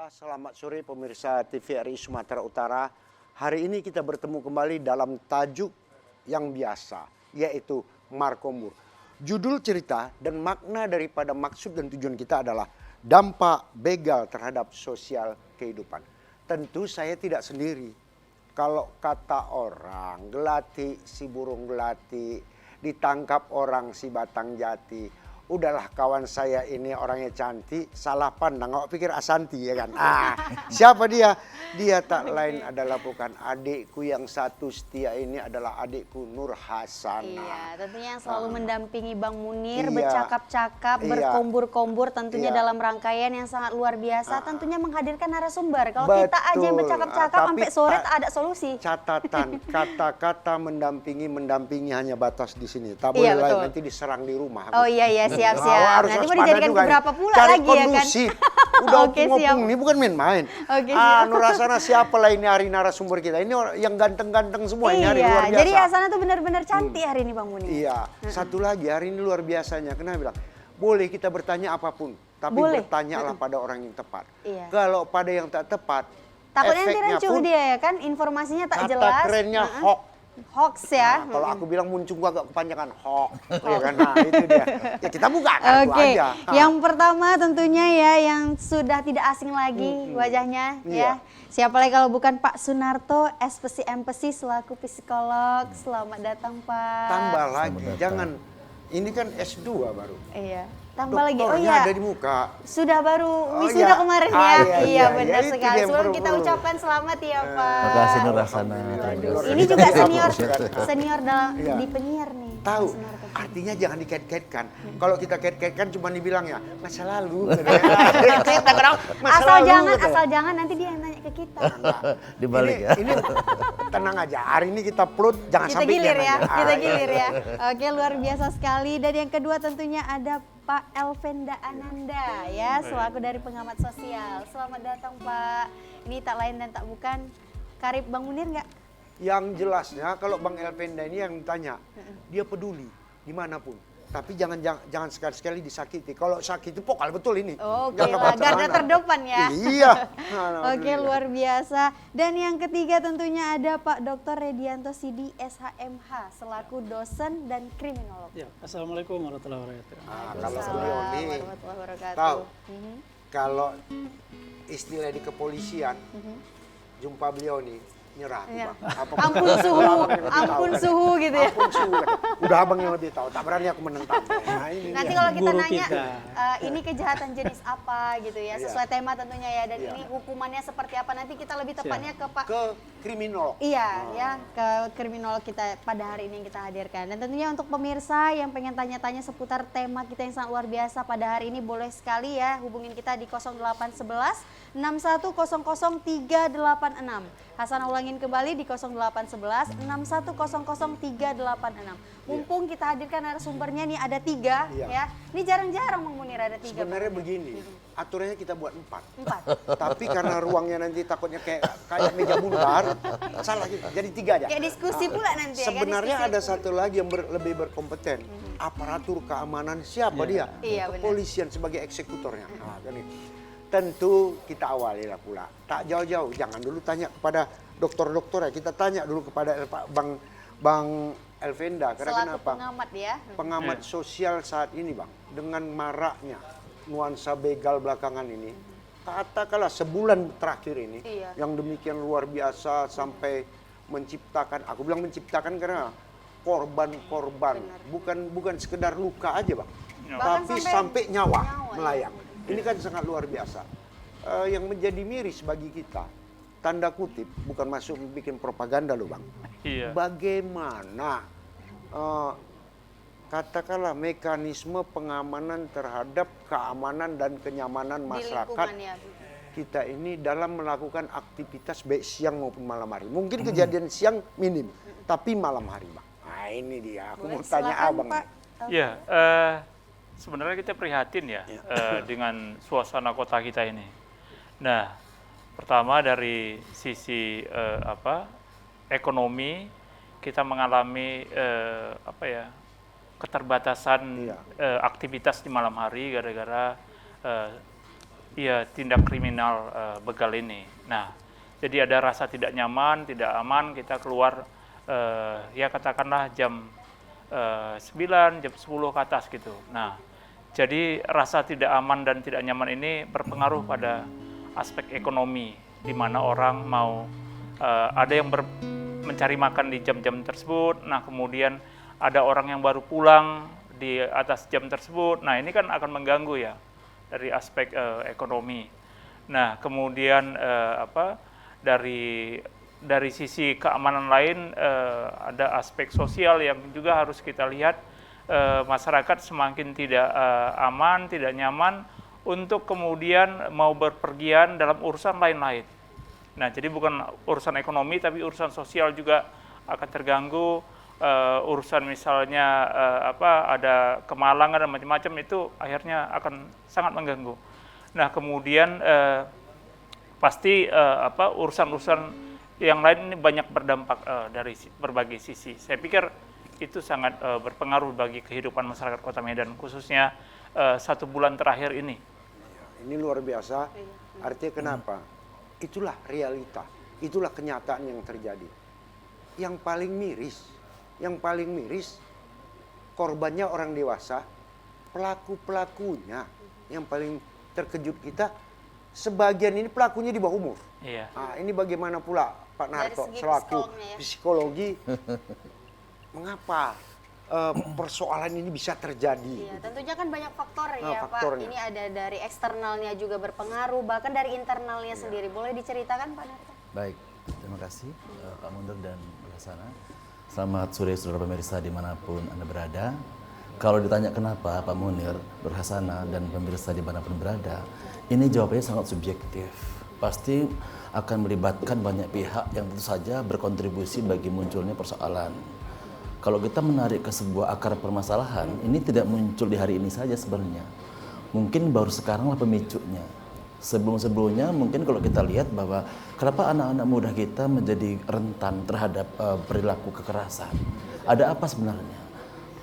Selamat sore pemirsa TVRI Sumatera Utara. Hari ini kita bertemu kembali dalam tajuk yang biasa, yaitu Markomur. Judul cerita dan makna daripada maksud dan tujuan kita adalah dampak begal terhadap sosial kehidupan. Tentu saya tidak sendiri. Kalau kata orang, gelati si burung gelati, ditangkap orang si batang jati. Udahlah kawan saya ini orangnya cantik, salah pandang, awak pikir Asanti ya kan. Siapa dia? Dia tak lain adalah bukan adikku yang satu setia ini adalah adikku Nur Hasanah. Iya, tentunya yang selalu mendampingi Bang Munir, Iya. bercakap-cakap, Iya. berkombur-kombur tentunya Iya. dalam rangkaian yang sangat luar biasa, tentunya menghadirkan narasumber. Kalau Betul. kita aja yang bercakap-cakap Tapi sampai sore tak ada solusi. Catatan, kata-kata mendampingi hanya batas di sini. Tak boleh Iya, lain, betul. nanti diserang di rumah. Oh iya, siap-siap. Harus Nanti mau waspada dijadikan juga nih. beberapa pula Cari lagi ya kan. kondusif. Udah Oke, siap. opung-opung, ini bukan main-main. Oke, siap. Nur Hasanah siapa lah ini hari narasumber kita. Ini yang ganteng-ganteng semua ini hari luar Iya, biasa. jadi Hasanah tuh benar-benar cantik hari ini Bang Munir. Iya, satu lagi hari ini luar biasanya. Kenapa bilang? Boleh kita bertanya apapun, tapi Boleh. bertanyalah pada orang yang tepat. Iya. Kalau pada yang tak tepat, Takutnya nanti efeknya rancu pun dia ya kan, informasinya tak kata jelas. kerennya hoax. Hoax ya. Nah, kalau aku bilang muncul gua agak kepanjangan hoax, ya kan? Nah, itu dia. Ya kita buka kartu Oke, aja. yang pertama tentunya ya yang sudah tidak asing lagi wajahnya Iya. ya. Siapa lagi kalau bukan Pak Sunarto, SPSI selaku psikolog. Selamat datang Pak. Tambah lagi, jangan. Ini kan S2 baru. Iya, tambah lagi. Oh Doktornya iya, ada di muka. sudah baru Oh, wisuda iya. kemarin Ah, ya. iya, iya, Benar iya, itu sekali. dia yang Sebelum perlu- kita perlu. ucapkan selamat ya Pak. Terima kasih Nur Hasanah. Ini juga senior dalam Iya. di penyiar nih. Tahu, Pak Sunarto. artinya jangan dikait-kaitkan. Kalau kita kait-kaitkan cuma dibilangnya masa lalu. Kita kadang, masa lalu, gitu. Asal jangan nanti dia yang nanya ke kita. Dibalik ya. Ini tenang aja. Hari ini kita plot, jangan Kita sampai dia gilir ya, nanya. kita iya. gilir ya. Oke, luar biasa sekali. Dan yang kedua tentunya ada Pak Elvenda Ananda ya, selaku dari pengamat sosial. Selamat datang Pak. Ini tak lain dan tak bukan karib Bang Munir nggak? Yang jelasnya kalau Bang Elvenda ini yang tanya, dia peduli dimanapun. Tapi jangan sekali-sekali disakiti. Kalau sakit itu pokal betul ini. Oke Jangan lah, baca garda mana. terdepan ya. Iya. Oke, luar biasa. Dan yang ketiga tentunya ada Pak Dr. Redianto Sidi SHMH selaku dosen dan kriminolog. Ya, Assalamualaikum warahmatullahi wabarakatuh. Kalau beliau Assalamualaikum ini warahmatullahi wabarakatuh. tahu, Mhm. kalau istilah di kepolisian, jumpa beliau nih, nyerah tuh Iya. Bang. Apa Ampun betul? suhu, Abang yang lebih ampun tahu. suhu gitu ya. Ampun suhu. Udah abang yang lebih tahu, tak berani aku menentang. Nah, ini Nanti dia. kalau kita Guru nanya kita. ini kejahatan jenis apa gitu ya, sesuai tema tentunya ya, dan Iya. ini hukumannya seperti apa, nanti kita lebih tepatnya ke Pak Ke kriminolog. Iya ya, ke kriminolog kita pada hari ini yang kita hadirkan. Dan tentunya untuk pemirsa yang pengen tanya-tanya seputar tema kita yang sangat luar biasa pada hari ini, boleh sekali ya hubungin kita di 0811 6100 386. Hasanah ulangin kembali di 0811 6100 386. Mumpung kita hadirkan narasumbernya nih ada 3 Iya. ya. Ini jarang-jarang Bang Munir ada 3. Sebenarnya begini, aturannya kita buat 4. 4. Tapi karena ruangnya nanti takutnya kayak meja bundar, salah gitu. Jadi 3 aja. Kayak diskusi pula nanti ya. kan, Sebenarnya diskusi. ada satu lagi yang lebih berkompeten. Aparatur keamanan siapa dia? Iya, benar. Kepolisian sebagai eksekutornya. Nah, kan ini. Tentu kita awali lah pula. Tak jauh-jauh, jangan dulu tanya kepada dokter-dokter ya. Kita tanya dulu kepada Bang Elvenda. Karena Selaku kenapa? pengamat ya. Pengamat sosial saat ini Bang, dengan maraknya nuansa begal belakangan ini, katakanlah sebulan terakhir ini, Iya. yang demikian luar biasa sampai menciptakan, aku bilang menciptakan karena korban-korban, bukan sekedar luka aja Bang, Bahkan tapi sampai nyawa melayang. Ini kan sangat luar biasa. Yang menjadi miris bagi kita, tanda kutip, bukan masuk bikin propaganda loh Bang. Iya. Bagaimana katakanlah mekanisme pengamanan terhadap keamanan dan kenyamanan Di masyarakat lingkungan ya. kita ini dalam melakukan aktivitas baik siang maupun malam hari. Mungkin kejadian siang minim, tapi malam hari Bang. Nah ini dia, aku mau tanya Silakan, abang. Pak. Ya, sebenarnya kita prihatin ya dengan suasana kota kita ini. Nah, pertama dari sisi ekonomi, kita mengalami keterbatasan Iya. aktivitas di malam hari gara-gara tindak kriminal begal ini. Nah, jadi ada rasa tidak nyaman, tidak aman, kita keluar ya katakanlah jam 9, jam 10 ke atas gitu. Nah, jadi rasa tidak aman dan tidak nyaman ini berpengaruh pada aspek ekonomi, di mana orang mau ada yang mencari makan di jam-jam tersebut. Nah, kemudian ada orang yang baru pulang di atas jam tersebut. Nah, ini kan akan mengganggu ya dari aspek ekonomi. Nah, kemudian dari sisi keamanan lain ada aspek sosial yang juga harus kita lihat. Masyarakat semakin tidak aman, tidak nyaman untuk kemudian mau berpergian dalam urusan lain-lain. Nah, jadi bukan urusan ekonomi, tapi urusan sosial juga akan terganggu. Urusan misalnya ada kemalangan dan macam-macam, itu akhirnya akan sangat mengganggu. Nah, kemudian pasti urusan-urusan yang lain ini banyak berdampak dari berbagai sisi. Saya pikir itu sangat berpengaruh bagi kehidupan masyarakat Kota Medan, khususnya 1 bulan terakhir ini. Ini luar biasa. Artinya kenapa? Itulah realita, itulah kenyataan yang terjadi. Yang paling miris, korbannya orang dewasa, pelakunya yang paling terkejut kita, sebagian ini pelakunya di bawah umur. Iya. Nah, ini bagaimana pula Pak Narto Dari segi selaku psikolognya ya. psikologi, mengapa persoalan ini bisa terjadi? Iya, tentunya kan banyak faktor ya faktornya. Pak. Ini ada dari eksternalnya juga berpengaruh, bahkan dari internalnya sendiri. Boleh diceritakan Pak Narto? Baik, terima kasih Pak Mundur dan Mbak Hasanah. Selamat sore saudara pemirsa dimanapun Anda berada. Kalau ditanya kenapa Pak Munir, Berhasana, dan pemirsa dimanapun berada, ini jawabannya sangat subjektif. Pasti akan melibatkan banyak pihak yang tentu saja berkontribusi bagi munculnya persoalan. Kalau kita menarik ke sebuah akar permasalahan, ini tidak muncul di hari ini saja sebenarnya. Mungkin baru sekaranglah pemicunya. Sebelum-sebelumnya mungkin kalau kita lihat bahwa kenapa anak-anak muda kita menjadi rentan terhadap perilaku kekerasan. Ada apa sebenarnya?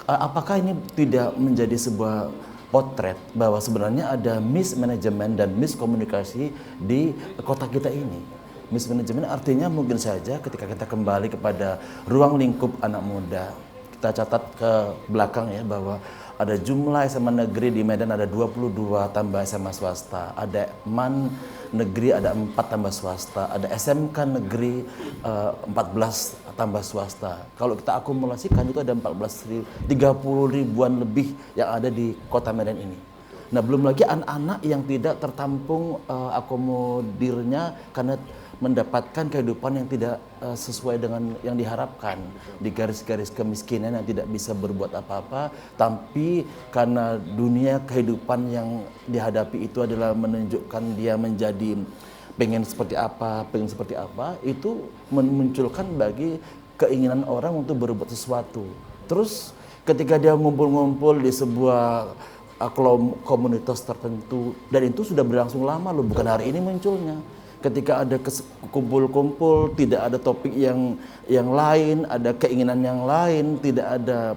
Apakah ini tidak menjadi sebuah potret bahwa sebenarnya ada mismanagement dan miskomunikasi di kota kita ini? Mismanagement artinya mungkin saja ketika kita kembali kepada ruang lingkup anak muda, kita catat ke belakang ya bahwa ada jumlah SMA negeri di Medan ada 22 tambah SMA swasta, ada MAN negeri ada 4 tambah swasta, ada SMK negeri 14 tambah swasta. Kalau kita akumulasikan itu ada 30 ribuan lebih yang ada di Kota Medan ini. Nah, belum lagi anak-anak yang tidak tertampung akomodirnya karena mendapatkan kehidupan yang tidak sesuai dengan yang diharapkan, di garis-garis kemiskinan yang tidak bisa berbuat apa-apa, tapi karena dunia kehidupan yang dihadapi itu adalah menunjukkan dia menjadi pengen seperti apa, itu memunculkan bagi keinginan orang untuk berbuat sesuatu. Terus ketika dia ngumpul-ngumpul di sebuah komunitas tertentu, dan itu sudah berlangsung lama loh, bukan hari ini munculnya. Ketika ada kumpul-kumpul, tidak ada topik yang lain, ada keinginan yang lain, tidak ada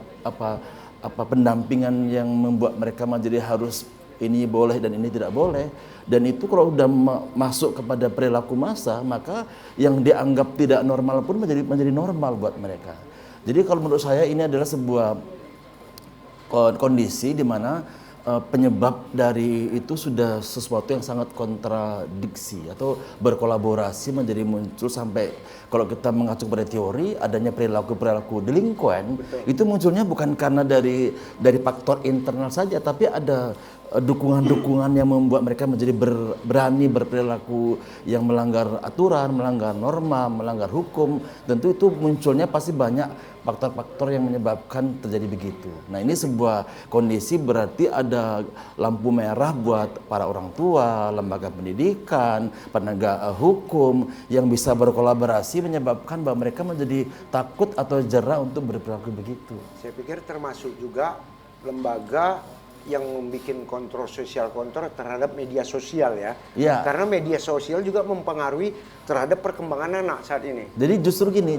pendampingan yang membuat mereka menjadi harus ini boleh dan ini tidak boleh. Dan itu kalau sudah masuk kepada perilaku massa, maka yang dianggap tidak normal pun menjadi normal buat mereka. Jadi kalau menurut saya ini adalah sebuah kondisi di mana penyebab dari itu sudah sesuatu yang sangat kontradiksi atau berkolaborasi menjadi muncul sampai kalau kita mengacu pada teori adanya perilaku delinkuan. Betul. Itu munculnya bukan karena dari faktor internal saja, tapi ada dukungan-dukungan yang membuat mereka menjadi berani berperilaku yang melanggar aturan, melanggar norma, melanggar hukum. Tentu itu munculnya pasti banyak faktor-faktor yang menyebabkan terjadi begitu. Nah, ini sebuah kondisi berarti ada lampu merah buat para orang tua, lembaga pendidikan, penegak hukum yang bisa berkolaborasi menyebabkan bahwa mereka menjadi takut atau jera untuk berperilaku begitu. Saya pikir termasuk juga lembaga yang membuat kontrol terhadap media sosial ya. Ya. Karena media sosial juga mempengaruhi terhadap perkembangan anak saat ini. Jadi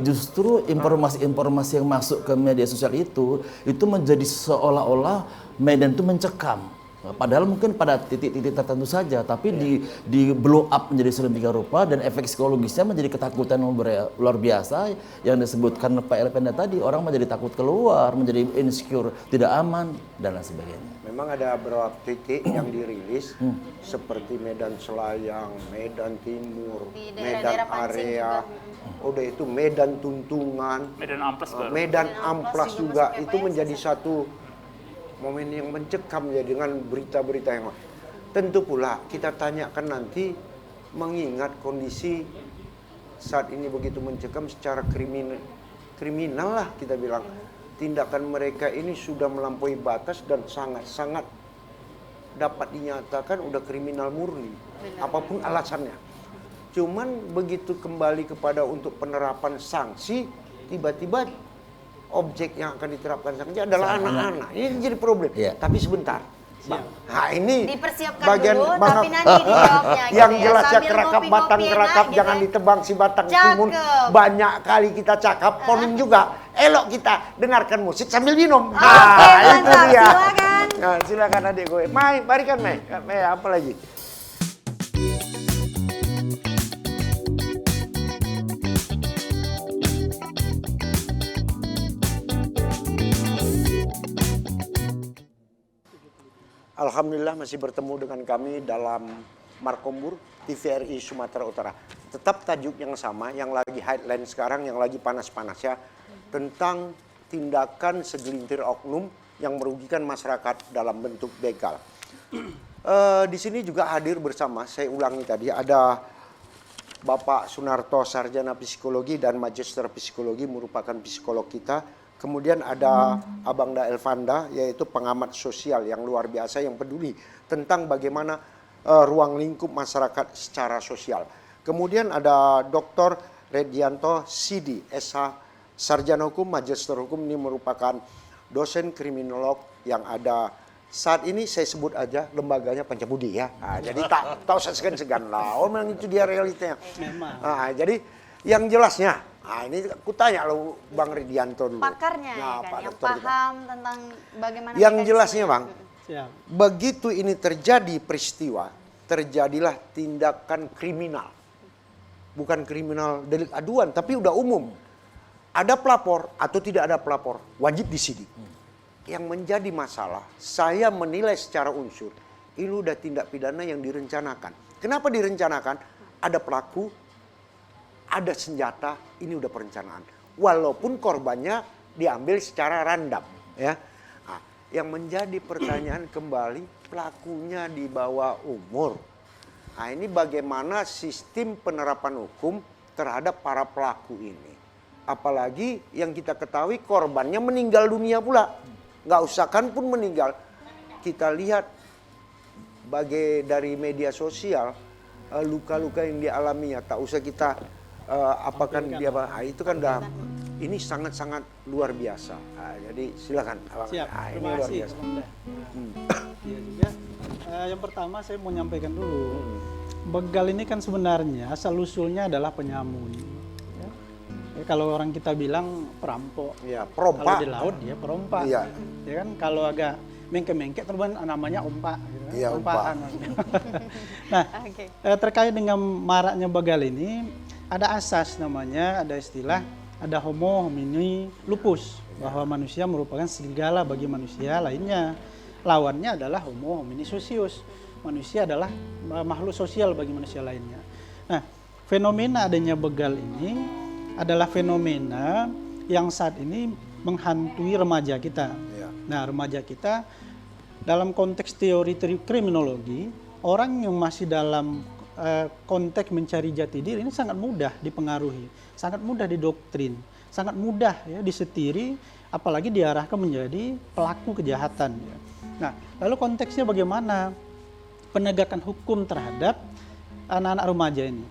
justru informasi-informasi yang masuk ke media sosial itu menjadi seolah-olah Medan itu mencekam. Padahal mungkin pada titik-titik tertentu saja, tapi di blow up menjadi sedemikian rupa dan efek psikologisnya menjadi ketakutan yang luar biasa yang disebutkan Pak Elvenda tadi, orang menjadi takut keluar, menjadi insecure, tidak aman dan lain sebagainya. Memang ada beberapa titik yang dirilis seperti Medan Selayang, Medan Timur, Di Medan daerah-daerah Pansing Area, udah itu Medan Tuntungan, Medan Amplas baru. Medan Amplas juga juga itu masuk menjadi satu momen yang mencekam ya dengan berita-berita yang tentu pula kita tanyakan nanti mengingat kondisi saat ini begitu mencekam secara kriminal lah kita bilang. Tindakan mereka ini sudah melampaui batas dan sangat-sangat dapat dinyatakan udah kriminal murni. Apapun alasannya. Cuman begitu kembali kepada untuk penerapan sanksi, tiba-tiba objek yang akan diterapkan sanksi adalah anak-anak. Ini jadi problem. Iya. Tapi sebentar. Bang. Nah ini Dipersiapkan bagian dulu, bang- tapi nanti dijawabnya. yang gitu jelas ya Sambil kerakap ngopi-ngopi batang enak kerakap gitu jangan ya. ditebang si batang Cakep. timun. Banyak kali kita cakap ponin juga. Elok kita dengarkan musik sambil minum. Oke, mantap. Silakan. Nah, silakan adik gue. Mai, barikan Mai. Mai apa lagi? Alhamdulillah masih bertemu dengan kami dalam Markombur TVRI Sumatera Utara. Tetap tajuk yang sama, yang lagi headline sekarang, yang lagi panas-panasnya tentang tindakan segelintir oknum yang merugikan masyarakat dalam bentuk begal. Di sini juga hadir bersama, saya ulangi tadi, ada Bapak Sunarto Sarjana Psikologi dan Magister Psikologi merupakan psikolog kita. Kemudian ada Abang Da Elvanda, yaitu pengamat sosial yang luar biasa yang peduli tentang bagaimana ruang lingkup masyarakat secara sosial. Kemudian ada Dr. Redianto Sidi, SH Sarjana Hukum, Magister Hukum, ini merupakan dosen kriminolog yang ada saat ini saya sebut aja lembaganya Pancabudi ya. Nah, jadi tak tahu segan-segan lah. Oh, memang itu dia realitanya. Memang. Nah, jadi yang jelasnya, nah ini aku tanya lo Bang Redianto dulu. Pakarnya Nah, ya kan, Pak yang Dokter kita. paham tentang bagaimana Yang mekanisme. jelasnya Bang, Siap. begitu ini terjadi peristiwa, terjadilah tindakan kriminal. Bukan kriminal delik aduan, tapi udah umum. Ada pelapor atau tidak ada pelapor, wajib disidik. Yang menjadi masalah, saya menilai secara unsur, ini udah tindak pidana yang direncanakan. Kenapa direncanakan? Ada pelaku, ada senjata, ini udah perencanaan. Walaupun korbannya diambil secara random, ya. Nah, yang menjadi pertanyaan kembali, pelakunya di bawah umur. Nah, ini bagaimana sistem penerapan hukum terhadap para pelaku ini. Apalagi yang kita ketahui korbannya meninggal dunia pula. Nggak usahkan pun meninggal. Kita lihat dari media sosial, luka-luka yang dialaminya. Tak usah kita apakan dia, itu kan udah, ini sangat-sangat luar biasa. Nah, jadi silakan. Abang. Siap. Nah, ini Terima luar kasih. biasa. Iya juga. Yang pertama saya mau nyampaikan dulu. Begal ini kan sebenarnya asal-usulnya adalah penyamun. Ya. Kalau orang kita bilang perampok. Ya, Kalau perompak. di laut dia perompak. Iya. Ya kan kalau agak mengke-mengke terbang namanya ompak. Gitu kan. Iya, Ompaan. Nah, Oke. terkait dengan maraknya begal ini ada asas namanya, ada istilah, ada homo homini lupus, bahwa manusia merupakan serigala bagi manusia lainnya. Lawannya adalah homo homini socius, manusia adalah makhluk sosial bagi manusia lainnya. Nah, fenomena adanya begal ini adalah fenomena yang saat ini menghantui remaja kita. Ya. Nah, remaja kita dalam konteks teori kriminologi, orang yang masih dalam konteks mencari jati diri ini sangat mudah dipengaruhi, sangat mudah didoktrin, sangat mudah ya disetiri, apalagi diarahkan menjadi pelaku kejahatan. Ya. Nah, lalu konteksnya bagaimana penegakan hukum terhadap anak-anak remaja ini?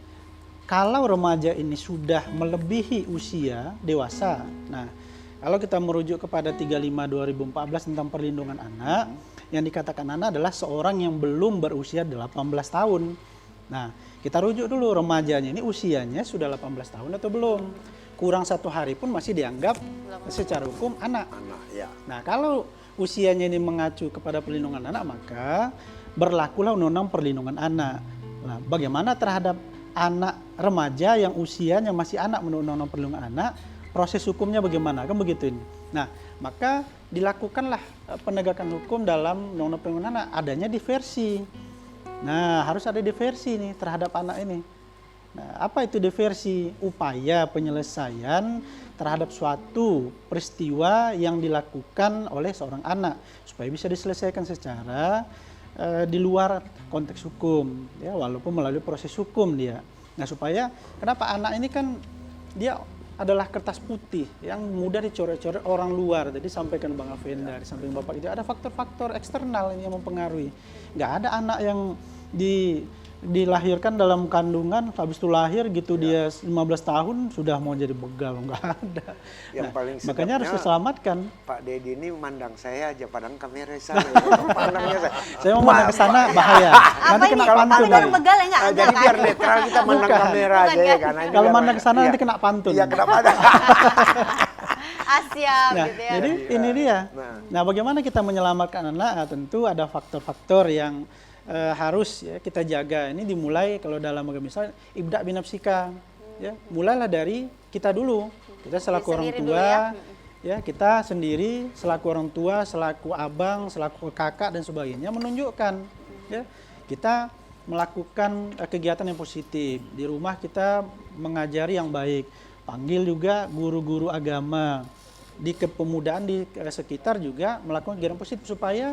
Kalau remaja ini sudah melebihi usia dewasa, nah kalau kita merujuk kepada 35/2014 tentang perlindungan anak, yang dikatakan anak adalah seorang yang belum berusia 18 tahun. Nah, kita rujuk dulu remajanya ini usianya sudah 18 tahun atau belum. Kurang 1 hari pun masih dianggap secara hukum anak. Anak, ya. Nah, kalau usianya ini mengacu kepada perlindungan anak, maka berlakulah Undang-Undang Perlindungan Anak. Nah, bagaimana terhadap anak remaja yang usianya masih anak menurut Undang-Undang Perlindungan Anak, proses hukumnya bagaimana? Kan begitu ini. Nah, maka dilakukanlah penegakan hukum dalam Undang-Undang Perlindungan Anak, adanya diversi. Nah, harus ada diversi nih terhadap anak ini. Nah, apa itu diversi? Upaya penyelesaian terhadap suatu peristiwa yang dilakukan oleh seorang anak supaya bisa diselesaikan secara di luar konteks hukum, ya, walaupun melalui proses hukum dia. Nah, supaya kenapa anak ini kan dia adalah kertas putih yang mudah dicoret-coret orang luar. Tadi sampaikan Bang Alvenda, disamping Bapak itu ada faktor-faktor eksternal yang mempengaruhi. Nggak ada anak yang dilahirkan dalam kandungan, habis itu lahir gitu dia 15 tahun sudah mau jadi begal, nggak ada. Yang paling makanya harus sedapnya, diselamatkan. Pak Dedi ini mandang saya aja, padahal kamera saya. Pandangnya Saya mau mandang ke sana bahaya. Apa Nanti ini? kena Kalau pantun. kan lagi. begal ya nggak? Jadi biar netral kita mandang Bukan. kamera aja ya kan. Ini Kalau biar- mandang ke sana iya. nanti kena pantun. Iya, kenapa ada? Asyap Nah, gitu ya. jadi ini dia. Nah. Nah, bagaimana kita menyelamatkan anak? Nah, tentu ada faktor-faktor yang harus ya kita jaga. Ini dimulai kalau dalam agama misalnya ibda binafsika, ya mulailah dari kita dulu. Kita selaku orang sendiri tua, dulu ya kita sendiri selaku orang tua, selaku abang, selaku kakak dan sebagainya menunjukkan, ya kita melakukan kegiatan yang positif di rumah, kita mengajari yang baik, panggil juga guru-guru agama di kepemudaan di sekitar juga melakukan kegiatan positif supaya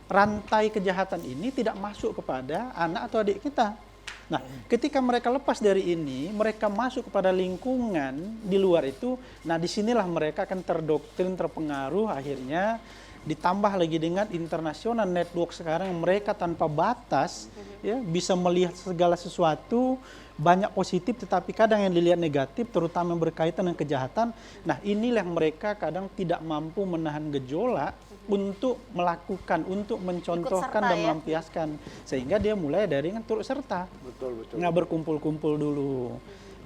rantai kejahatan ini tidak masuk kepada anak atau adik kita. Nah, ketika mereka lepas dari ini, mereka masuk kepada lingkungan di luar itu, nah disinilah mereka akan terdoktrin, terpengaruh, akhirnya ditambah lagi dengan international network sekarang, mereka tanpa batas ya bisa melihat segala sesuatu, banyak positif tetapi kadang yang dilihat negatif, terutama yang berkaitan dengan kejahatan. Nah, inilah yang mereka kadang tidak mampu menahan gejolak untuk melakukan, untuk mencontohkan serta, dan ya? melampiaskan, sehingga dia mulai dari yang turut serta. Betul, betul. Nggak berkumpul-kumpul dulu.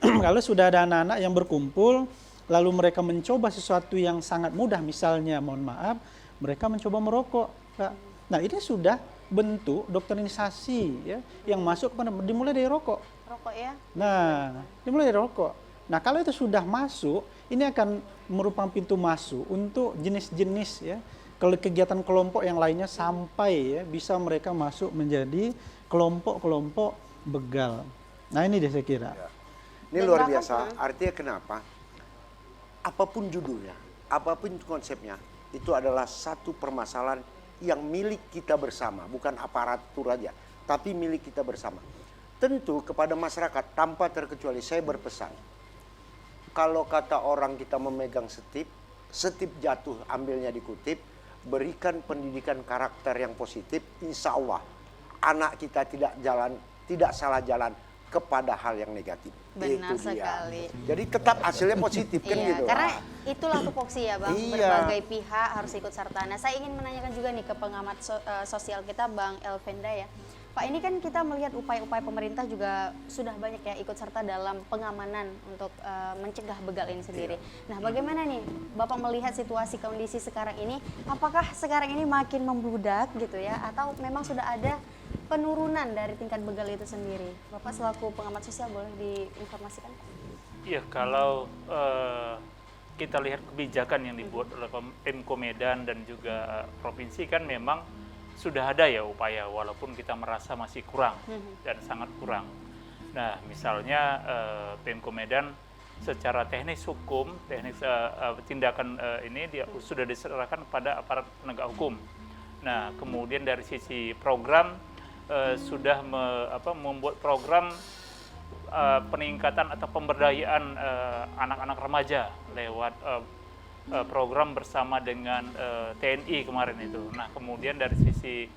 Kalau sudah ada anak-anak yang berkumpul, lalu mereka mencoba sesuatu yang sangat mudah, misalnya, mohon maaf, mereka mencoba merokok, Pak. Nah, ini sudah bentuk doktrinisasi ya, yang masuk kepada dimulai dari rokok. Rokok ya. Nah, dimulai dari rokok. Nah, kalau itu sudah masuk, ini akan merupakan pintu masuk untuk jenis-jenis ya, kalau kegiatan kelompok yang lainnya sampai ya bisa mereka masuk menjadi kelompok-kelompok begal. Nah, ini dia saya kira. Ini Dan luar bahkan, biasa. Artinya kenapa? Apapun judulnya, apapun konsepnya, itu adalah satu permasalahan yang milik kita bersama, bukan aparatur aja, tapi milik kita bersama. Tentu kepada masyarakat tanpa terkecuali saya berpesan, kalau kata orang kita memegang setip, setip jatuh ambilnya dikutip, berikan pendidikan karakter yang positif, insya Allah anak kita tidak salah jalan kepada hal yang negatif. Benar Itu dia. sekali. Jadi tetap hasilnya positif kan Iya, gitu. karena itulah tupoksi ya Bang, Iya. berbagai pihak harus ikut serta. Nah, saya ingin menanyakan juga nih ke pengamat sosial kita Bang Elvenda ya. Pak, ini kan kita melihat upaya-upaya pemerintah juga sudah banyak ya ikut serta dalam pengamanan untuk mencegah begal ini sendiri. Nah, bagaimana nih Bapak melihat situasi kondisi sekarang ini? Apakah sekarang ini makin membludak gitu ya, atau memang sudah ada penurunan dari tingkat begal itu sendiri? Bapak selaku pengamat sosial boleh diinformasikan? Iya, kalau kita lihat kebijakan yang dibuat oleh Pemko Medan dan juga provinsi kan memang sudah ada ya upaya, walaupun kita merasa masih kurang dan sangat kurang. Nah, misalnya Pemko Medan secara teknis hukum, teknis tindakan ini dia sudah diserahkan kepada aparat penegak hukum. Nah, kemudian dari sisi program sudah membuat program peningkatan atau pemberdayaan anak-anak remaja lewat program bersama dengan TNI kemarin itu. Nah, kemudian dari sisi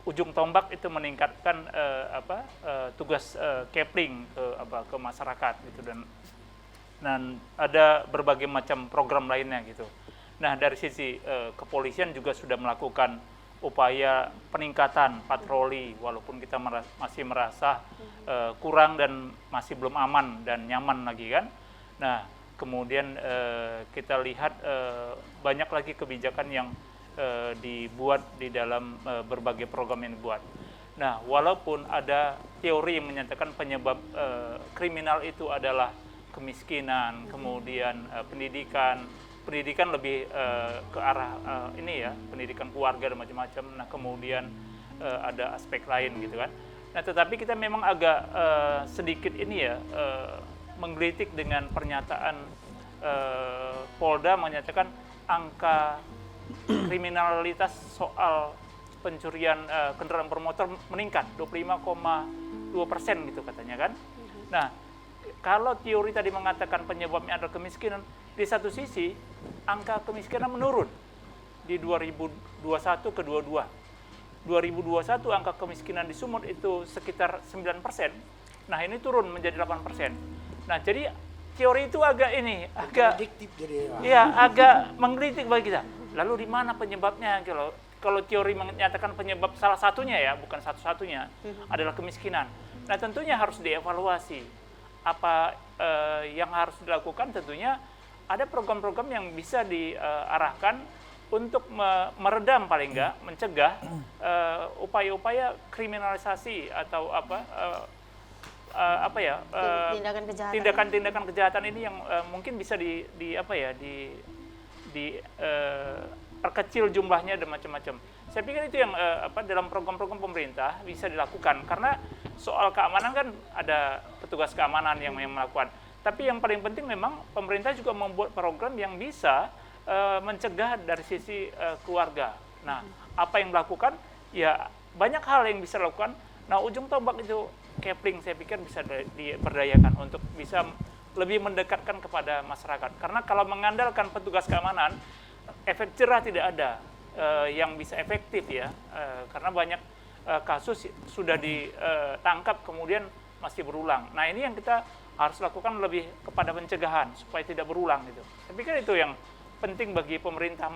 ujung tombak itu meningkatkan tugas Kepling ke masyarakat gitu, dan ada berbagai macam program lainnya gitu. Nah, dari sisi kepolisian juga sudah melakukan upaya peningkatan patroli, walaupun kita masih merasa kurang dan masih belum aman dan nyaman lagi kan. Nah, Kemudian kita lihat banyak lagi kebijakan yang dibuat di dalam berbagai program yang dibuat. Nah, walaupun ada teori yang menyatakan penyebab kriminal itu adalah kemiskinan, kemudian pendidikan lebih ke arah ini ya, pendidikan keluarga dan macam-macam. Nah, kemudian ada aspek lain gitu kan. Nah, tetapi kita memang agak sedikit ini ya menggelitik dengan pernyataan Polda menyatakan angka kriminalitas soal pencurian kendaraan bermotor meningkat 25,2% gitu katanya kan. Nah, kalau teori tadi mengatakan penyebabnya adalah kemiskinan, di satu sisi angka kemiskinan menurun di 2021 ke 22. 2021 angka kemiskinan di Sumut itu sekitar 9%. Nah, ini turun menjadi 8%. Nah, jadi teori itu agak Kontradiktif jadi ya. iya, agak menggelitik bagi kita. Lalu di mana penyebabnya? Kalau teori menyatakan penyebab salah satunya ya, bukan satu-satunya, adalah kemiskinan. Nah, tentunya harus dievaluasi. Apa yang harus dilakukan? Tentunya ada program-program yang bisa diarahkan untuk meredam paling enggak, mencegah upaya-upaya kriminalisasi atau tindakan-tindakan kejahatan ini yang mungkin bisa perkecil jumlahnya dan macam-macam. Saya pikir itu yang dalam program-program pemerintah bisa dilakukan, karena soal keamanan kan ada petugas keamanan yang melakukan. Tapi yang paling penting memang pemerintah juga membuat program yang bisa mencegah dari sisi keluarga. Nah, apa yang dilakukan? Ya banyak hal yang bisa dilakukan. Nah, ujung tombak itu Kepling saya pikir bisa diberdayakan untuk bisa lebih mendekatkan kepada masyarakat. Karena kalau mengandalkan petugas keamanan, efek jerah tidak ada yang bisa efektif ya, karena banyak kasus sudah ditangkap kemudian masih berulang. Nah, ini yang kita harus lakukan lebih kepada pencegahan supaya tidak berulang gitu. Saya pikir itu yang penting bagi pemerintah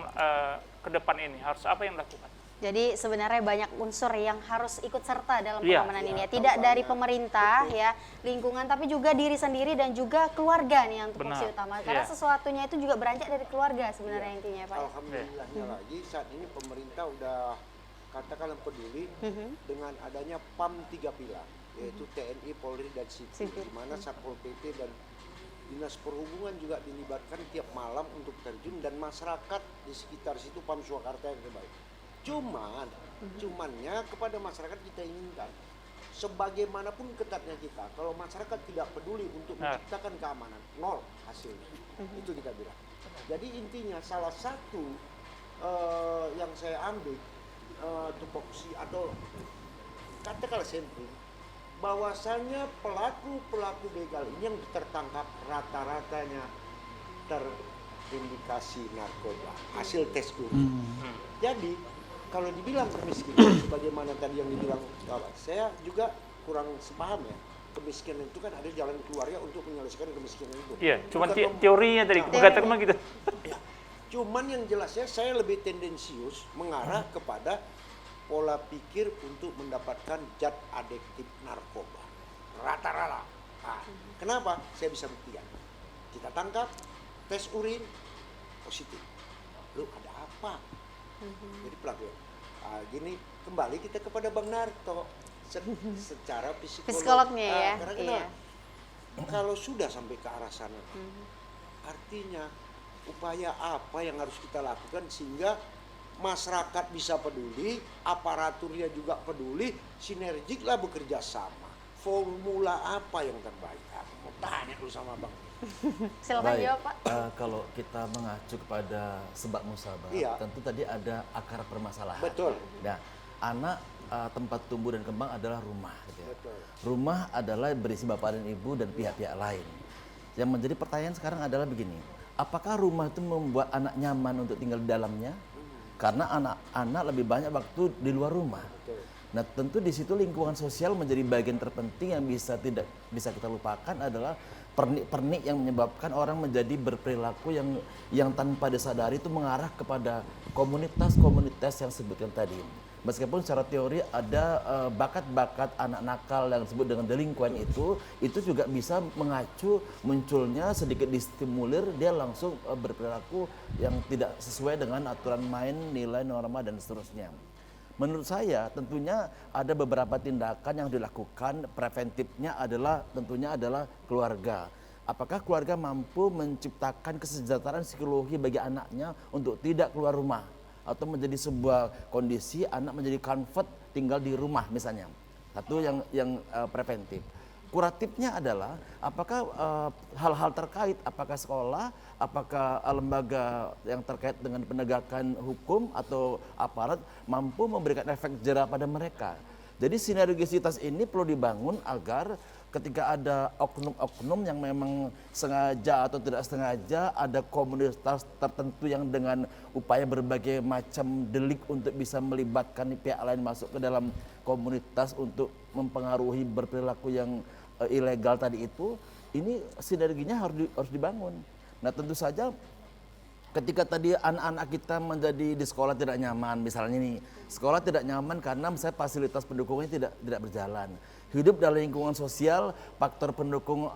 ke depan ini, harus apa yang dilakukan. Jadi sebenarnya banyak unsur yang harus ikut serta dalam pengamanan ini ya. Tidak dari pemerintah ya, lingkungan, tapi juga diri sendiri dan juga keluarga nih yang fungsi utama. Karena sesuatunya itu juga beranjak dari keluarga sebenarnya intinya Pak. Alhamdulillahnya lagi saat ini pemerintah udah katakanlah peduli dengan adanya PAM 3 pilar, yaitu TNI, Polri, dan Sipil, di mana Satpol PP dan Dinas Perhubungan juga dilibatkan tiap malam untuk terjun, dan masyarakat di sekitar situ PAM Surakarta yang terbaik. Cumannya kepada masyarakat kita inginkan, sebagaimanapun ketatnya kita, kalau masyarakat tidak peduli untuk menciptakan keamanan, nol hasilnya. Itu kita bilang. Jadi intinya salah satu yang saya ambil tupoksi atau katakanlah sampling, bahwasanya pelaku begal ini yang tertangkap rata-ratanya terindikasi narkoba, hasil tes urin. Jadi kalau dibilang kemiskinan, sebagaimana tadi yang dibilang kawan, saya juga kurang sepaham ya. Kemiskinan itu kan ada jalan keluarnya untuk menyelesaikan kemiskinan itu. Iya, cuma teorinya tadi mengatakan gitu. Ya, cuman yang jelasnya saya lebih tendensius mengarah kepada pola pikir untuk mendapatkan zat adiktif narkoba. Rata-rata. Nah, kenapa? Saya bisa buktikan. Kita tangkap, tes urin, positif. Lu ada apa? Jadi pelaku. Gini, kembali kita kepada Bang Narto secara psikolognya ya. Karena kalau sudah sampai ke arah sana, artinya upaya apa yang harus kita lakukan sehingga masyarakat bisa peduli, aparaturnya juga peduli, sinergiklah bekerja sama. Formula apa yang terbaik? Mau tanya dulu sama Bang. Silakan jawab Pak. Kalau kita mengacu kepada sebab musabab, tentu tadi ada akar permasalahan. Betul. Nah, anak tempat tumbuh dan kembang adalah rumah. Gitu ya. Betul. Rumah adalah berisi bapak dan ibu dan pihak-pihak lain. Yang menjadi pertanyaan sekarang adalah begini, apakah rumah itu membuat anak nyaman untuk tinggal di dalamnya? Karena anak-anak lebih banyak waktu di luar rumah. Betul. Nah, tentu di situ lingkungan sosial menjadi bagian terpenting yang tidak bisa kita lupakan adalah pernik-pernik yang menyebabkan orang menjadi berperilaku yang tanpa disadari itu mengarah kepada komunitas-komunitas yang sebutkan tadi. Meskipun secara teori ada bakat-bakat anak nakal yang disebut dengan delinkuan itu juga bisa mengacu munculnya sedikit distimulir dia langsung berperilaku yang tidak sesuai dengan aturan main, nilai, norma dan seterusnya. Menurut saya tentunya ada beberapa tindakan yang dilakukan preventifnya tentunya adalah keluarga. Apakah keluarga mampu menciptakan kesejahteraan psikologi bagi anaknya untuk tidak keluar rumah? Atau menjadi sebuah kondisi anak menjadi comfort tinggal di rumah misalnya. Satu yang preventif. Kuratifnya adalah apakah hal-hal terkait, apakah sekolah, apakah lembaga yang terkait dengan penegakan hukum atau aparat mampu memberikan efek jera pada mereka. Jadi sinergisitas ini perlu dibangun agar ketika ada oknum-oknum yang memang sengaja atau tidak sengaja, ada komunitas tertentu yang dengan upaya berbagai macam delik untuk bisa melibatkan pihak lain masuk ke dalam komunitas untuk mempengaruhi berperilaku yang ilegal tadi itu, ini sinerginya harus dibangun. Nah tentu saja ketika tadi anak-anak kita menjadi di sekolah tidak nyaman, misalnya nih, sekolah tidak nyaman karena misalnya fasilitas pendukungnya tidak berjalan. Hidup dalam lingkungan sosial, faktor pendukung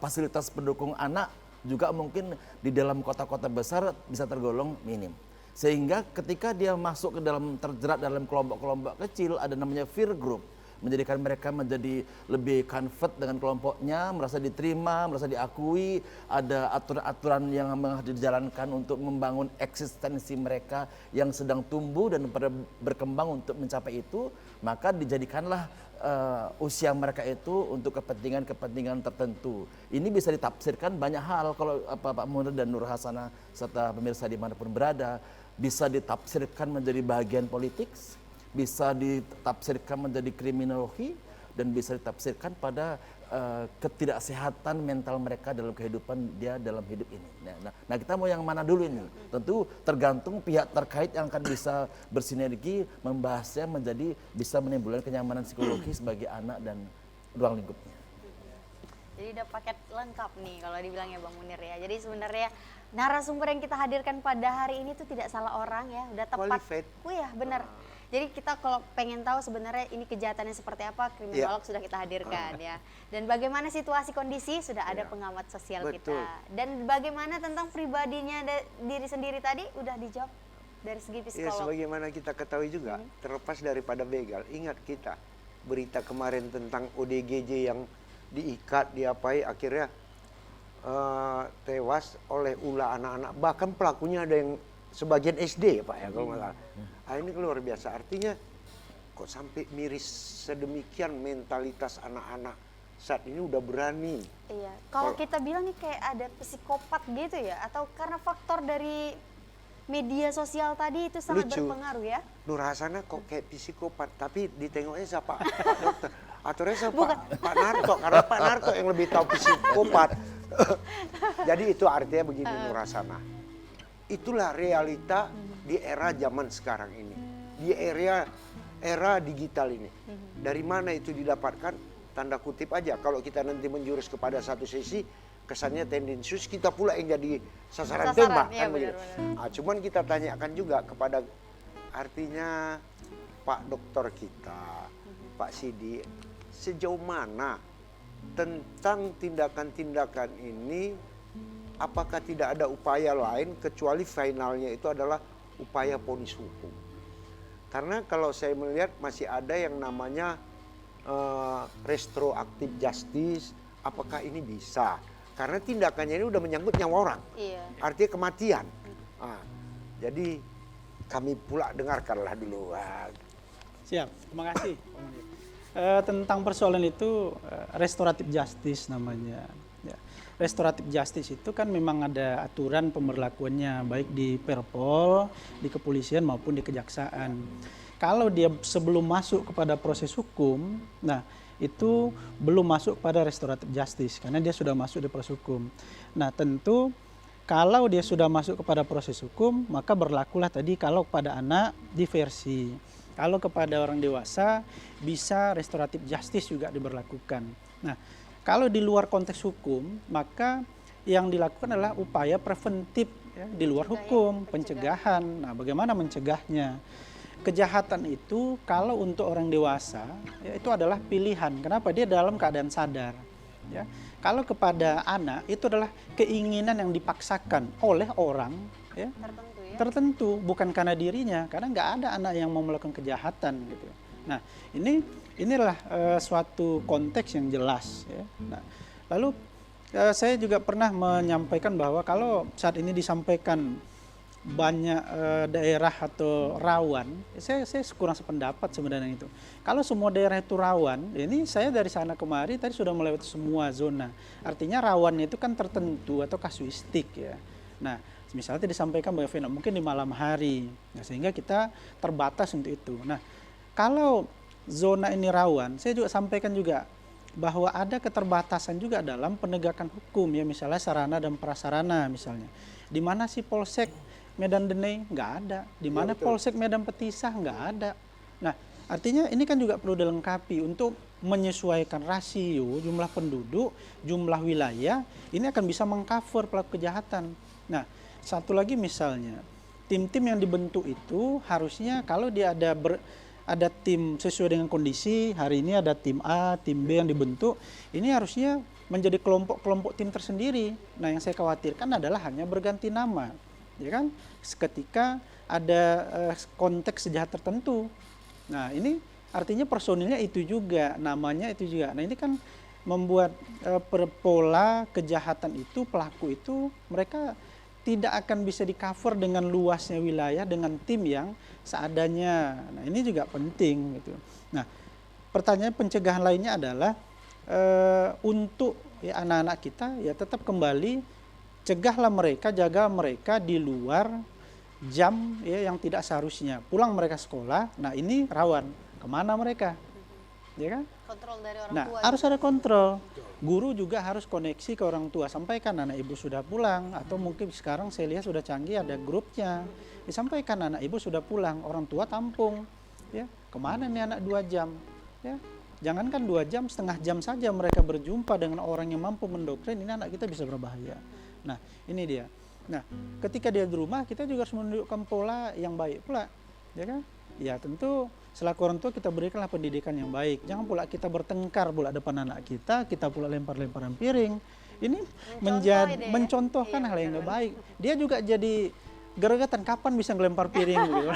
fasilitas pendukung anak juga mungkin di dalam kota-kota besar bisa tergolong minim. Sehingga ketika dia masuk ke dalam terjerat dalam kelompok-kelompok kecil, ada namanya peer group, menjadikan mereka menjadi lebih comfort dengan kelompoknya, merasa diterima, merasa diakui, ada aturan-aturan yang dijalankan untuk membangun eksistensi mereka yang sedang tumbuh dan berkembang untuk mencapai itu, maka dijadikanlah usia mereka itu untuk kepentingan-kepentingan tertentu. Ini bisa ditafsirkan banyak hal kalau Pak Munir dan Nur Hasanah serta pemirsa dimanapun berada, bisa ditafsirkan menjadi bagian politik, bisa ditafsirkan menjadi kriminologi, dan bisa ditafsirkan pada ketidaksehatan mental mereka dalam kehidupan dia dalam hidup ini. Nah kita mau yang mana dulu ini? Tentu tergantung pihak terkait yang akan bisa bersinergi membahasnya menjadi bisa menimbulkan kenyamanan psikologis bagi anak dan ruang lingkupnya. Jadi udah paket lengkap nih kalau dibilangnya Bang Munir ya. Jadi sebenarnya narasumber yang kita hadirkan pada hari ini tuh tidak salah orang ya, udah tepat. Qualified. Ya benar. Jadi kita kalau pengen tahu sebenarnya ini kejahatannya seperti apa, kriminolog sudah kita hadirkan ya. Dan bagaimana situasi kondisi sudah ada pengamat sosial Betul. kita. Dan bagaimana tentang pribadinya diri sendiri tadi udah dijawab dari segi Ya, psikolog. sebagaimana kita ketahui juga, terlepas daripada begal, ingat kita berita kemarin tentang ODGJ yang diikat, diapai, akhirnya tewas oleh ulah anak-anak. Bahkan pelakunya ada yang sebagian SD ya Pak ya kalau nggak salah. Nah, ini luar biasa, artinya kok sampai miris sedemikian mentalitas anak-anak saat ini udah berani. Iya, kalau kita bilang nih kayak ada psikopat gitu ya, atau karena faktor dari media sosial tadi itu sangat Lucu. berpengaruh ya? Nur Hasanah kok kayak psikopat, tapi ditengoknya siapa? Pak dokter. Aturnya siapa? Pak Narto, karena Pak Narto yang lebih tahu psikopat. Jadi itu artinya begini Nur Hasanah. Itulah realita di era zaman sekarang ini. Di era digital ini. Dari mana itu didapatkan? Tanda kutip aja. Kalau kita nanti menjurus kepada satu sisi, kesannya tendensius, kita pula yang jadi sasaran tembak. Iya, Kan begitu. Nah, cuman kita tanyakan juga kepada artinya Pak Dokter kita, Pak Sidi, sejauh mana tentang tindakan-tindakan ini, apakah tidak ada upaya lain kecuali finalnya itu adalah upaya vonis hukum. Karena kalau saya melihat masih ada yang namanya retroactive justice, apakah ini bisa? Karena tindakannya ini udah menyangkut nyawa orang, artinya kematian. Nah, jadi kami pula dengarkanlah dulu. Siap, terima kasih. Tentang persoalan itu restoratif justice namanya. Ya. Restoratif justice itu kan memang ada aturan pemberlakuannya baik di Perpol, di kepolisian maupun di kejaksaan. Kalau dia sebelum masuk kepada proses hukum, nah itu belum masuk pada restoratif justice karena dia sudah masuk di proses hukum. Nah tentu kalau dia sudah masuk kepada proses hukum, maka berlakulah tadi kalau kepada anak diversi. Kalau kepada orang dewasa bisa restoratif justice juga diberlakukan. Nah, kalau di luar konteks hukum, maka yang dilakukan adalah upaya preventif ya, di luar hukum, pencegahan. Nah, bagaimana mencegahnya? kejahatan itu kalau untuk orang dewasa ya, itu adalah pilihan. Kenapa? Dia dalam keadaan sadar. Ya. Kalau kepada anak itu adalah keinginan yang dipaksakan oleh orang ya, Tertentu ya. tertentu, bukan karena dirinya. Karena nggak ada anak yang mau melakukan kejahatan gitu. Nah, inilah suatu konteks yang jelas ya. Nah, lalu saya juga pernah menyampaikan bahwa kalau saat ini disampaikan banyak daerah atau rawan, saya kurang sependapat sebenarnya itu. Kalau semua daerah itu rawan, ini saya dari sana kemari tadi sudah melewati semua zona. Artinya rawannya itu kan tertentu atau kasuistik ya. Nah, misalnya tadi disampaikan bahwa mungkin di malam hari, nah, sehingga kita terbatas untuk itu. Nah, kalau zona ini rawan, saya juga sampaikan juga bahwa ada keterbatasan juga dalam penegakan hukum ya, misalnya sarana dan prasarana misalnya. Di mana sih Polsek Medan Denai? Nggak ada. Di mana Polsek Medan Petisah? Nggak ada. Nah, artinya ini kan juga perlu dilengkapi untuk menyesuaikan rasio jumlah penduduk, jumlah wilayah, ini akan bisa mengcover pelaku kejahatan. Nah, satu lagi misalnya, tim-tim yang dibentuk itu harusnya kalau dia ada tim sesuai dengan kondisi, hari ini ada tim A, tim B yang dibentuk, ini harusnya menjadi kelompok-kelompok tim tersendiri. Nah, yang saya khawatirkan adalah hanya berganti nama. Ya kan, ketika ada konteks sejahat tertentu. Nah, ini artinya personilnya itu juga, namanya itu juga. Nah, ini kan membuat pola kejahatan itu, pelaku itu mereka tidak akan bisa di-cover dengan luasnya wilayah dengan tim yang seadanya. Nah, ini juga penting gitu. Nah, pertanyaan pencegahan lainnya adalah untuk ya, anak-anak kita ya tetap kembali cegahlah mereka, jaga mereka di luar jam ya, yang tidak seharusnya. Pulang mereka sekolah, nah ini rawan. Kemana mereka? Ya kan? Kontrol dari orang Nah, tua. harus ada kontrol. Guru juga harus koneksi ke orang tua. Sampaikan anak ibu sudah pulang. Atau mungkin sekarang saya lihat sudah canggih ada grupnya. Disampaikan anak ibu sudah pulang. Orang tua tampung. Ya, kemana nih anak 2 jam? Ya, jangankan 2 jam, setengah jam saja mereka berjumpa dengan orang yang mampu mendoktrin. Ini anak kita bisa berbahaya. Nah, ini dia. Nah, ketika dia di rumah, kita juga harus menunjukkan pola yang baik pula. Ya kan? Ya tentu selaku orang tua kita berikanlah pendidikan yang baik. Jangan pula kita bertengkar pula depan anak kita pula lempar-lemparan piring. Ini mencontohkan hal yang nggak baik. Dia juga jadi gergetan kapan bisa ngelempar piring gitu.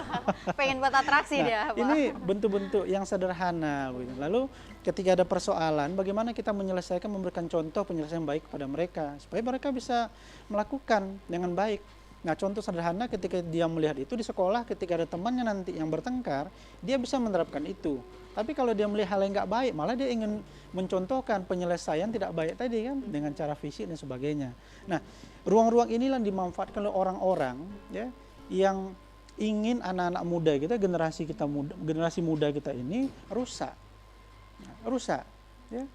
Pengen buat atraksi Nah, dia, Pak. ini bentuk-bentuk yang sederhana gitu. Lalu ketika ada persoalan, bagaimana kita menyelesaikan, memberikan contoh penyelesaian baik kepada mereka supaya mereka bisa melakukan dengan baik. Nah, contoh sederhana ketika dia melihat itu di sekolah, ketika ada temannya nanti yang bertengkar, dia bisa menerapkan itu. Tapi kalau dia melihat hal yang nggak baik, malah dia ingin mencontohkan penyelesaian tidak baik tadi kan dengan cara fisik dan sebagainya. Nah, ruang-ruang inilah dimanfaatkan oleh orang-orang ya yang ingin anak-anak muda kita, generasi muda kita ini rusak. Rusak ya.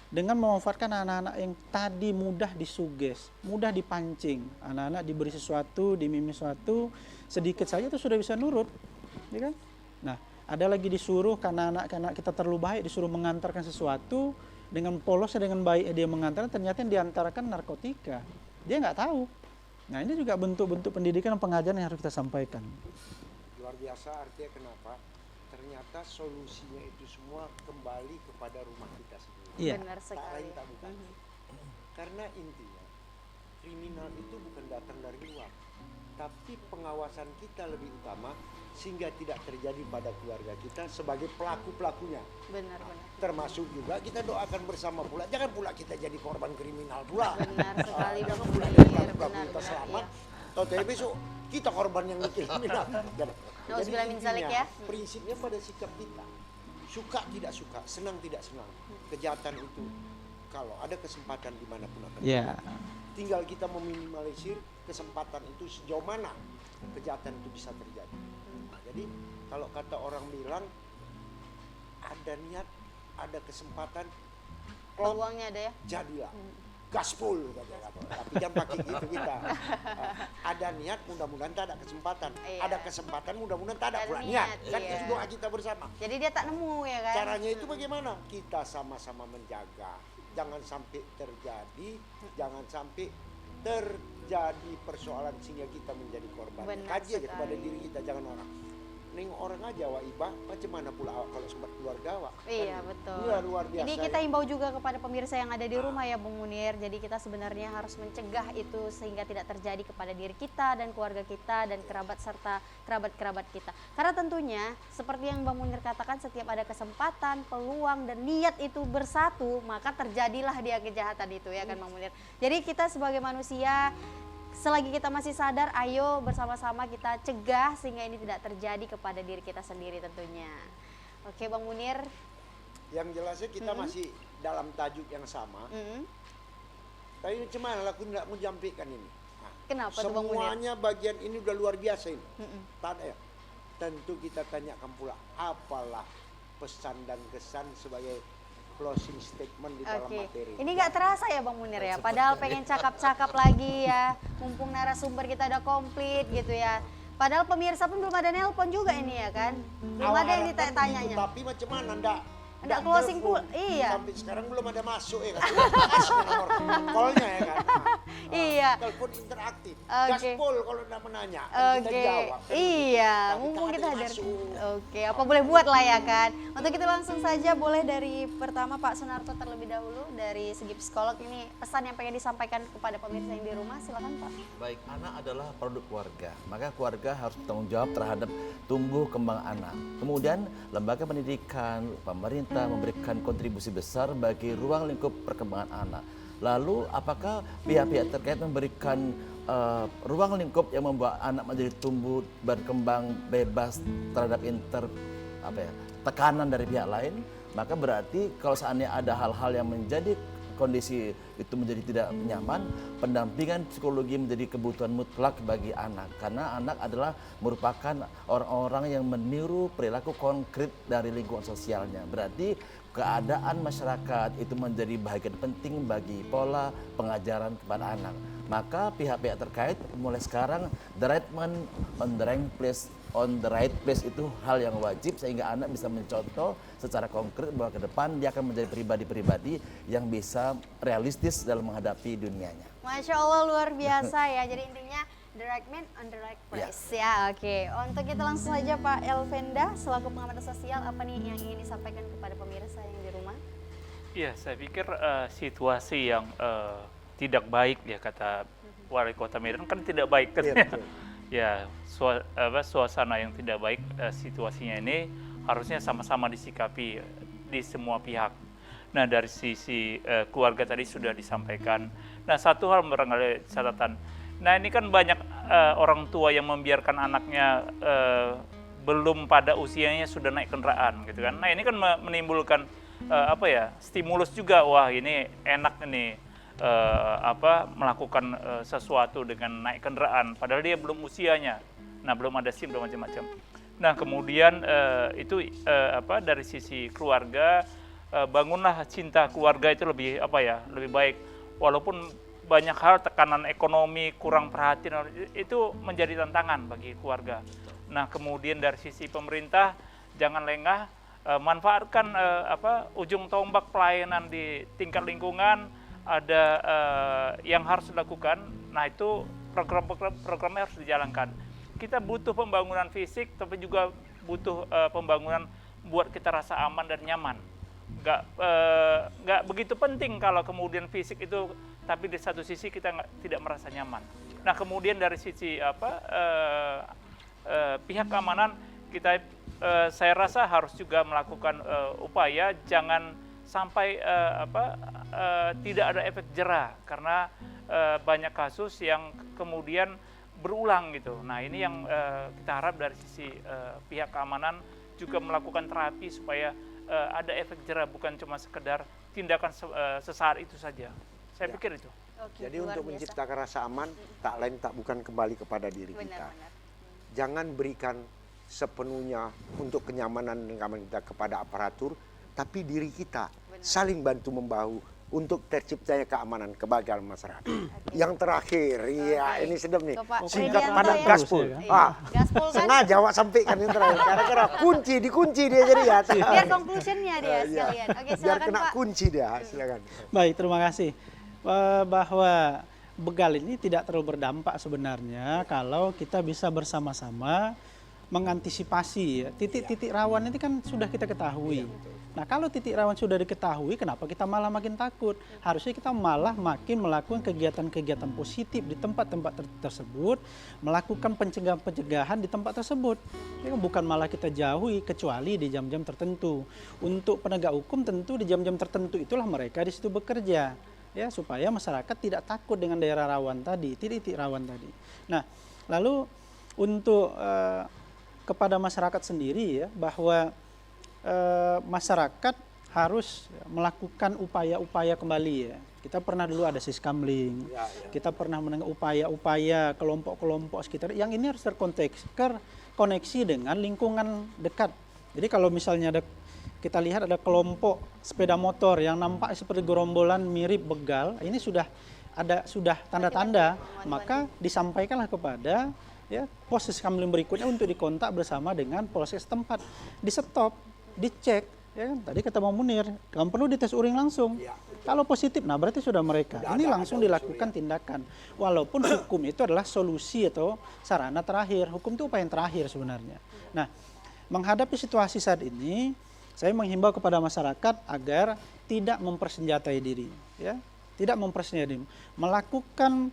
Dengan memanfaatkan anak-anak yang tadi mudah disuges, mudah dipancing. Anak-anak diberi sesuatu, dimimi sesuatu, sedikit saja itu sudah bisa nurut. Ya kan? Nah, ada lagi disuruh karena anak-anak kita terlalu baik, disuruh mengantarkan sesuatu, dengan polosnya dengan baik dia mengantarkan, ternyata yang diantarkan narkotika. Dia nggak tahu. Nah, ini juga bentuk-bentuk pendidikan dan pengajaran yang harus kita sampaikan. Luar biasa, artinya kenapa? Ternyata solusinya itu semua kembali kepada rumah kita sendiri. Iya. Benar Tak sekali. lain tak bukan. Karena intinya kriminal itu bukan datang dari luar, tapi pengawasan kita lebih utama sehingga tidak terjadi pada keluarga kita sebagai pelaku-pelakunya. Benar-benar. Termasuk juga kita doakan bersama pula, jangan pula kita jadi korban kriminal pula. Benar sekali, Jangan Bang pula Munir. jadi pelaku kita Benar-benar, selamat. iya. Tahu besok kita korban yang kriminal. Nauzubillah min zalik ya. Prinsipnya pada sikap kita. Suka tidak suka, senang tidak senang. Kejahatan itu kalau ada kesempatan dimanapun akan Iya. terjadi. Tinggal kita meminimalisir kesempatan itu sejauh mana kejahatan itu bisa terjadi. Nah, jadi kalau kata orang bilang ada niat, ada kesempatan, Peluangnya ada ya. jadilah. Gaspol katanya. Tapi jangan pakai gitu kita. Ada niat, mudah-mudahan tak ada kesempatan. Iya. Ada kesempatan, mudah-mudahan tak ada Ada pula niat, niat. Kan iya. itu doa kita bersama. Jadi dia tak nemu ya kan. Caranya itu bagaimana? Kita sama-sama menjaga. Jangan sampai terjadi, jangan sampai terjadi persoalan sehingga kita menjadi korban. Benar Kaji aja kepada sekali. diri kita, jangan orang. nengok orang aja Wak Iba, macam mana pula awak kalau sempat keluarga Wak? Iya, Kan? betul. Inilah luar biasa. Jadi kita himbau juga kepada pemirsa yang ada di rumah ya Bung Munir. Jadi kita sebenarnya harus mencegah itu sehingga tidak terjadi kepada diri kita dan keluarga kita dan kerabat serta kerabat-kerabat kita. Karena tentunya seperti yang Bang Munir katakan, setiap ada kesempatan, peluang dan niat itu bersatu, maka terjadilah dia kejahatan itu ya kan Bang Munir. Jadi kita sebagai manusia, selagi kita masih sadar, ayo bersama-sama kita cegah sehingga ini tidak terjadi kepada diri kita sendiri tentunya. Oke Bang Munir. Yang jelasnya kita masih dalam tajuk yang sama. Mm. Tapi macam mana lah aku tidak mau jampikan ini. Nah, Kenapa tuh Bang Munir? semuanya bagian ini udah luar biasa ini. Tak ada ya. Tentu kita tanyakan pula apalah pesan dan kesan sebagai closing statement di dalam Oke, materi. ini nggak terasa ya Bang Munir ya, padahal pengen cakap-cakap lagi ya, mumpung narasumber kita udah komplit gitu ya. Padahal pemirsa pun belum ada nelpon juga ini ya kan, belum ada yang ditanya-tanyanya. Tapi macam mana Nggak closing pula, iya. Sampai sekarang belum ada masuk ya kan. Kasih nomor call-nya ya kan. Iya. Telepon interaktif. Oke. Gaspol kalau tidak menanya. Kan kita Oke, jawab. Kan iya, Tapi mumpung tak kita ada hadir. masuk. Oke, apa boleh buat lah ya kan. Untuk itu langsung saja boleh dari pertama Pak Sunarto terlebih dahulu, dari segi psikolog ini pesan yang pengen disampaikan kepada pemirsa yang di rumah, silakan Pak. Baik, anak adalah produk keluarga. Maka keluarga harus bertanggung jawab terhadap tumbuh kembang anak. Kemudian lembaga pendidikan, pemerintah memberikan kontribusi besar bagi ruang lingkup perkembangan anak. Lalu apakah pihak-pihak terkait memberikan ruang lingkup yang membuat anak menjadi tumbuh berkembang bebas terhadap tekanan dari pihak lain? Maka berarti kalau seandainya ada hal-hal yang menjadi kondisi itu menjadi tidak nyaman, pendampingan psikologi menjadi kebutuhan mutlak bagi anak. Karena anak adalah merupakan orang-orang yang meniru perilaku konkret dari lingkungan sosialnya. Berarti keadaan masyarakat itu menjadi bagian penting bagi pola pengajaran kepada anak. Maka pihak-pihak terkait mulai sekarang, the right man on the right place, on the right place itu hal yang wajib sehingga anak bisa mencontoh secara konkret bahwa ke depan dia akan menjadi pribadi-pribadi yang bisa realistis dalam menghadapi dunianya. Masya Allah, luar biasa ya. Jadi intinya the right man on the right place ya. Oke, untuk itu langsung saja Pak Elvenda selaku pengamat sosial, apa nih yang ingin disampaikan kepada pemirsa yang di rumah? Iya, saya pikir situasi yang tidak baik ya kata Wali Kota Medan kan tidak baik katanya. Ya, suasana yang tidak baik situasinya ini harusnya sama-sama disikapi di semua pihak. Nah, dari sisi keluarga tadi sudah disampaikan. Nah, satu hal barangkali catatan. Nah, ini kan banyak orang tua yang membiarkan anaknya belum pada usianya sudah naik kendaraan gitu kan. Nah, ini kan menimbulkan stimulus juga. Wah, ini enak ini melakukan sesuatu dengan naik kendaraan padahal dia belum usianya. Nah, belum ada SIM, belum macam-macam. Nah, kemudian dari sisi keluarga, bangunlah cinta keluarga itu lebih baik, walaupun banyak hal tekanan ekonomi, kurang perhatian itu menjadi tantangan bagi keluarga. Nah, kemudian dari sisi pemerintah jangan lengah, manfaatkan ujung tombak pelayanan di tingkat lingkungan, ada yang harus dilakukan. Nah, itu programnya harus dijalankan. Kita butuh pembangunan fisik, tapi juga butuh pembangunan buat kita rasa aman dan nyaman. Nggak begitu penting kalau kemudian fisik itu, tapi di satu sisi kita tidak merasa nyaman. Nah, kemudian dari sisi pihak keamanan kita, saya rasa harus juga melakukan upaya jangan sampai tidak ada efek jera karena banyak kasus yang kemudian berulang gitu. Nah, ini yang kita harap dari sisi pihak keamanan juga melakukan terapi supaya ada efek jera, bukan cuma sekedar tindakan sesaat itu saja. Saya pikir itu. Oke, Jadi luar untuk biasa. menciptakan rasa aman, tak lain tak bukan kembali kepada diri kita. Benar. Jangan berikan sepenuhnya untuk kenyamanan dan keamanan kita kepada aparatur, tapi diri kita saling bantu membahu untuk terciptanya keamanan kebahagiaan masyarakat. Yang terakhir, ini sedap nih. Ke Pak Singkat Tridianto padat ya. gaspol. Iya. Gaspol kan? Sengaja awak sampaikan yang terakhir. Karena dikunci dia jadi ya. Biar conclusionnya dia Iya. sekalian. Oke, Biar silakan kena Pak. kunci dia, silakan. Baik, terima kasih. Bahwa begal ini tidak terlalu berdampak sebenarnya kalau kita bisa bersama-sama mengantisipasi ya. Titik-titik rawan ini kan sudah kita ketahui. Nah, kalau titik rawan sudah diketahui, kenapa kita malah makin takut? Harusnya kita malah makin melakukan kegiatan-kegiatan positif di tempat-tempat tersebut, melakukan pencegahan-pencegahan di tempat tersebut. Ya, bukan malah kita jauhi kecuali di jam-jam tertentu. Untuk penegak hukum tentu di jam-jam tertentu itulah mereka di situ bekerja, ya, supaya masyarakat tidak takut dengan daerah rawan tadi, titik-titik rawan tadi. Nah, lalu untuk kepada masyarakat sendiri ya, bahwa masyarakat harus melakukan upaya-upaya kembali ya. Kita pernah dulu ada siskamling, kita pernah mendengar upaya-upaya kelompok-kelompok sekitar. Yang ini harus terkoneksi dengan lingkungan dekat. Jadi kalau misalnya kita lihat ada kelompok sepeda motor yang nampak seperti gerombolan mirip begal, ini sudah tanda-tanda, maka disampaikanlah kepada ya pos siskamling berikutnya untuk dikontak bersama dengan polsek setempat, di stop, dicek, ya kan? Tadi kata Bang Munir, kalau perlu dites urin langsung. Kalau positif, nah berarti sudah mereka. Ini langsung dilakukan tindakan. Walaupun hukum itu adalah solusi atau sarana terakhir. Hukum itu upaya yang terakhir sebenarnya. Nah, menghadapi situasi saat ini, saya menghimbau kepada masyarakat agar tidak mempersenjatai diri, ya, tidak mempersenjatai diri, melakukan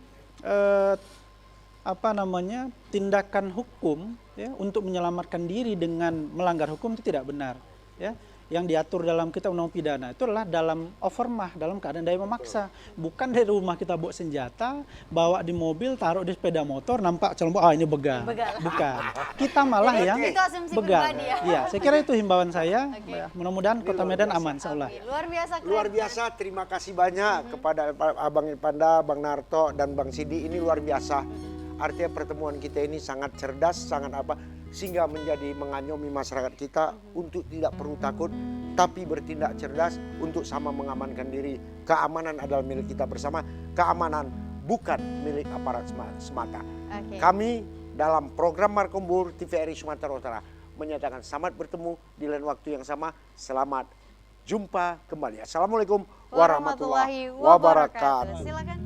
tindakan hukum ya untuk menyelamatkan diri dengan melanggar hukum itu tidak benar ya. Yang diatur dalam kitab undang pidana itu adalah dalam overmah, dalam keadaan daya memaksa, bukan dari rumah kita bawa senjata, bawa di mobil, taruh di sepeda motor, nampak calon ini begal. Bukan. Kita malah yang begal. Iya, saya kira itu himbauan saya. Ya, mudah-mudahan Kota Medan aman insyaallah. Luar biasa keren. Luar biasa, terima kasih banyak kepada Abang Ipanda, Bang Narto, dan Bang Sidi. Ini luar biasa. Artinya pertemuan kita ini sangat cerdas, sangat sehingga menjadi mengayomi masyarakat kita untuk tidak perlu takut, tapi bertindak cerdas untuk sama mengamankan diri. Keamanan adalah milik kita bersama, keamanan bukan milik aparat semata. Kami dalam program Markombur TVRI Sumatera Utara menyatakan selamat bertemu di lain waktu yang sama. Selamat jumpa kembali. Assalamualaikum warahmatullahi wabarakatuh. Silakan.